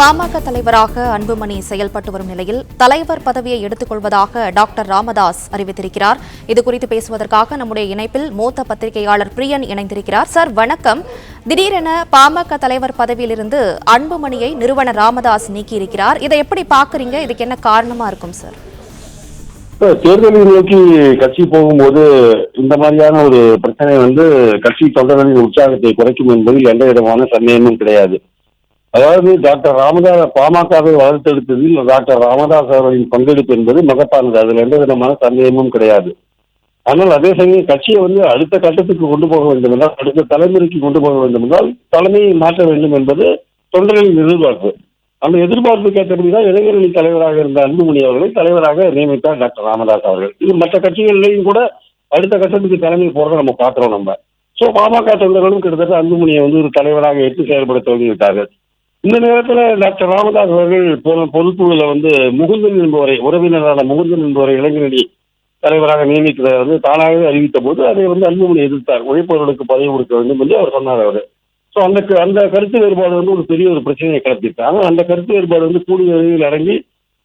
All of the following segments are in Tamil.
பாமக தலைவராக அன்புமணி செயல்பட்டு வரும் நிலையில் தலைவர் பதவியை எடுத்துக் கொள்வதாக டாக்டர் ராமதாஸ் அறிவித்திருக்கிறார். இதுகுறித்து பேசுவதற்காக நம்முடைய இணைப்பில் மூத்த பத்திரிகையாளர் பிரியன் இணைந்திருக்கிறார். சார் வணக்கம். திடீரென பாமக தலைவர் பதவியிலிருந்து அன்புமணியை நிறுவனர் ராமதாஸ் நீக்கியிருக்கிறார். இதை எப்படி பாக்குறீங்க? இதுக்கு என்ன காரணமா இருக்கும் சார்? தேர்தலை நோக்கி கட்சி போகும்போது இந்த மாதிரியான ஒரு பிரச்சனை கட்சி தொண்டர்களின் உற்சாகத்தை குறைக்கும் என்பதில் எந்த விதமான சந்தேகமும் கிடையாது. அதாவது டாக்டர் ராமதாஸ் பாமகவை வளர்த்தெடுத்ததில் டாக்டர் ராமதாஸ் அவர்களின் பங்கெடுப்பு என்பது மகத்தானது. அதில் எந்த விதமான சந்தேகமும் கிடையாது. ஆனால் அதே சமயம் கட்சியை அடுத்த கட்டத்துக்கு கொண்டு போக வேண்டும் என்றால், அடுத்த தலைமுறைக்கு கொண்டு போக வேண்டும் என்றால் தலைமையை மாற்ற வேண்டும் என்பது தொண்டர்களின் எதிர்பார்ப்பு. அந்த எதிர்பார்ப்புக்கு ஏற்றபடிதான் இளைஞரணி தலைவராக இருந்த அன்புமணி அவர்களை தலைவராக நியமித்தார் டாக்டர் ராமதாஸ் அவர்கள். இது மற்ற கட்சிகளிலையும் கூட அடுத்த கட்டத்துக்கு தலைமை போறதை நம்ம பார்க்கிறோம். நம்ம பாமக தொண்டர்களும் கிட்டத்தட்ட அன்புமணியை ஒரு தலைவராக ஏற்று செயல்பட துவங்கிவிட்டார்கள். இந்த நேரத்தில் டாக்டர் ராமதாஸ் அவர்கள் பொதுக்குழுல முகுந்தன் என்பவரை, உறவினரான முகுந்தன் என்பவரை இளைஞரணி தலைவராக நியமிக்கிறத தானாகவே அறிவித்த போது அதை அன்புமணி எதிர்த்தார். உழைப்பவர்களுக்கு பதவி கொடுக்க வேண்டும் என்று அவர் சொன்னார். அவர் அந்த கருத்து வேறுபாடு ஒரு பெரிய ஒரு பிரச்சனையை கிளப்பிட்டார். ஆனால் அந்த கருத்து வேறுபாடு கூடிய விரைவில் அடங்கி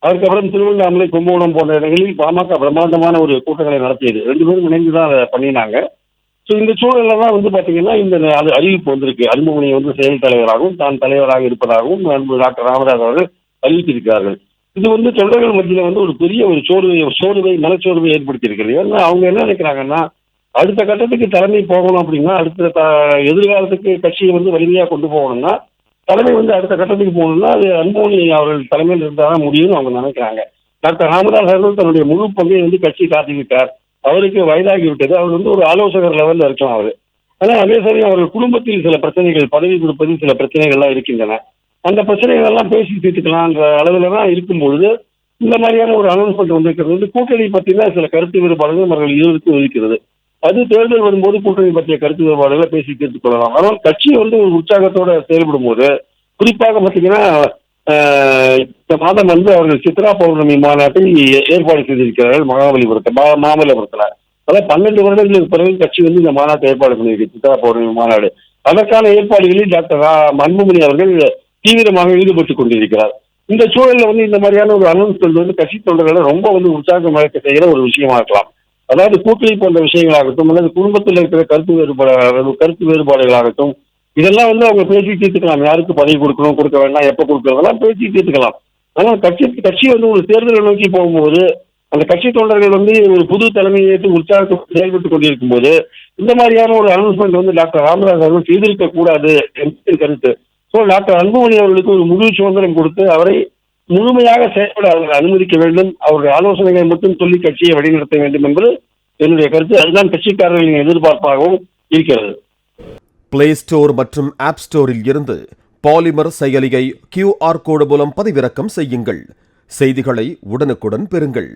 அதுக்கப்புறம் திருவண்ணாமலை, கும்பகோணம் போன்ற இடங்களில் பாமக பிரம்மாண்டமான ஒரு கூட்டங்களை நடத்தியது. 2 பேரும் இணைந்துதான் அதை பண்ணினாங்க. இந்த சூழல்ல தான் பாத்தீங்கன்னா இந்த அறிவிப்பு வந்திருக்கு. அன்புமணி செயல் தலைவராகவும் தான் தலைவராக இருப்பதாகவும் டாக்டர் ராமதாஸ் அவர்கள் அறிவித்திருக்கிறார்கள். இது தொண்டர்கள் மத்தியில ஒரு பெரிய ஒரு மனச்சோர்வை ஏற்படுத்தியிருக்கிறது. ஏன்னா அவங்க என்ன நினைக்கிறாங்கன்னா, அடுத்த கட்டத்துக்கு தலைமை போகணும் அப்படின்னா, அடுத்த எதிர்காலத்துக்கு கட்சியை வலிமையா கொண்டு போகணும்னா, தலைமை அடுத்த கட்டத்துக்கு போகணும்னா அது அன்புமணி அவர்கள் தலைமையில் இருந்தாதான் முடியும்னு அவங்க நினைக்கிறாங்க. டாக்டர் ராமதாஸ் அவர்கள் தன்னுடைய முழு பங்கை கட்சி காட்டிவிட்டார். அவருக்கு வயதாகிவிட்டது. அவர் ஒரு ஆலோசகர் லெவலில் இருக்கலாம் அவர். ஆனால் அதே சமயம் அவர்கள் குடும்பத்தில் சில பிரச்சனைகள், பதவி கொடுப்பதில் சில பிரச்சனைகள்லாம் இருக்கின்றன. அந்த பிரச்சனைகள் எல்லாம் பேசி தீர்த்துக்கலாம்ன்ற அளவில் தான் இருக்கும்பொழுது இந்த மாதிரியான ஒரு அனௌன்ஸ்மெண்ட் வந்திருக்கிறது. கூட்டணி பற்றின சில கருத்து வேறுபாடுகள் அவர்கள் இருவருக்கும் இருக்கிறது. அது தேர்தல் வரும்போது கூட்டணி பற்றிய கருத்து வேறுபாடுகளை பேசி தீர்த்துக் கொள்ளலாம். ஆனால் கட்சி ஒரு உற்சாகத்தோட செயல்படும் போது, குறிப்பாக பார்த்தீங்கன்னா இந்த மாதம் அவர்கள் சித்ரா பௌர்ணமி மாநாட்டை ஏற்பாடு செய்திருக்கிறார்கள் மாமல்லபுரத்தில். அதாவது 12 வருடங்களுக்கு பிறகு கட்சி இந்த மாநாட்டை ஏற்பாடு பண்ணியிருக்கு, சித்ரா பௌர்ணமி மாநாடு. அதற்கான ஏற்பாடுகளில் டாக்டர் அன்புமணி அவர்கள் தீவிரமாக ஈடுபட்டுக் கொண்டிருக்கிறார். இந்த சூழலில் இந்த மாதிரியான ஒரு அனௌன்ஸ்மெண்ட் கட்சி தொண்டர்களை ரொம்ப உற்சாகம் வழக்க செய்கிற ஒரு விஷயமா இருக்கலாம். அதாவது கூட்டணி போன்ற விஷயங்களாகட்டும், அல்லது குடும்பத்தில் இருக்கிற கருத்து வேறுபாடுகளாகட்டும், இதெல்லாம் அவங்க பேசி தீர்த்துக்கலாம். யாருக்கு பதவி கொடுக்கணும், கொடுக்க வேண்டாம், எப்ப கொடுக்கறதெல்லாம் பேசி தீர்த்துக்கலாம். ஆனால் கட்சி ஒரு தேர்தலை நோக்கி போகும்போது அந்த கட்சி தொண்டர்கள் ஒரு புது தலைமையை ஏற்று உற்சாகத்தை செயல்பட்டுக் கொண்டிருக்கும் போது இந்த மாதிரியான ஒரு அனௌன்ஸ்மெண்ட் டாக்டர் ராமதாஸ் அவர்கள் செய்திருக்க கூடாது என்பது கருத்து. டாக்டர் அன்புமணி அவர்களுக்கு ஒரு முழு சுதந்திரம் கொடுத்து அவரை முழுமையாக செயல்பட அவர்கள் அனுமதிக்க வேண்டும். அவருடைய ஆலோசனைகளை மட்டும் சொல்லி கட்சியை வழிநடத்த வேண்டும் என்பது என்னுடைய கருத்து. அதுதான் கட்சிக்காரர்களின் எதிர்பார்ப்பாகவும் இருக்கிறது. பிளே ஸ்டோர் மற்றும் ஆப் ஸ்டோரில் இருந்து பாலிமர் செயலியை QR கோடு மூலம் பதிவிறக்கம் செய்யுங்கள். செய்திகளை உடனுக்குடன் பெறுங்கள்.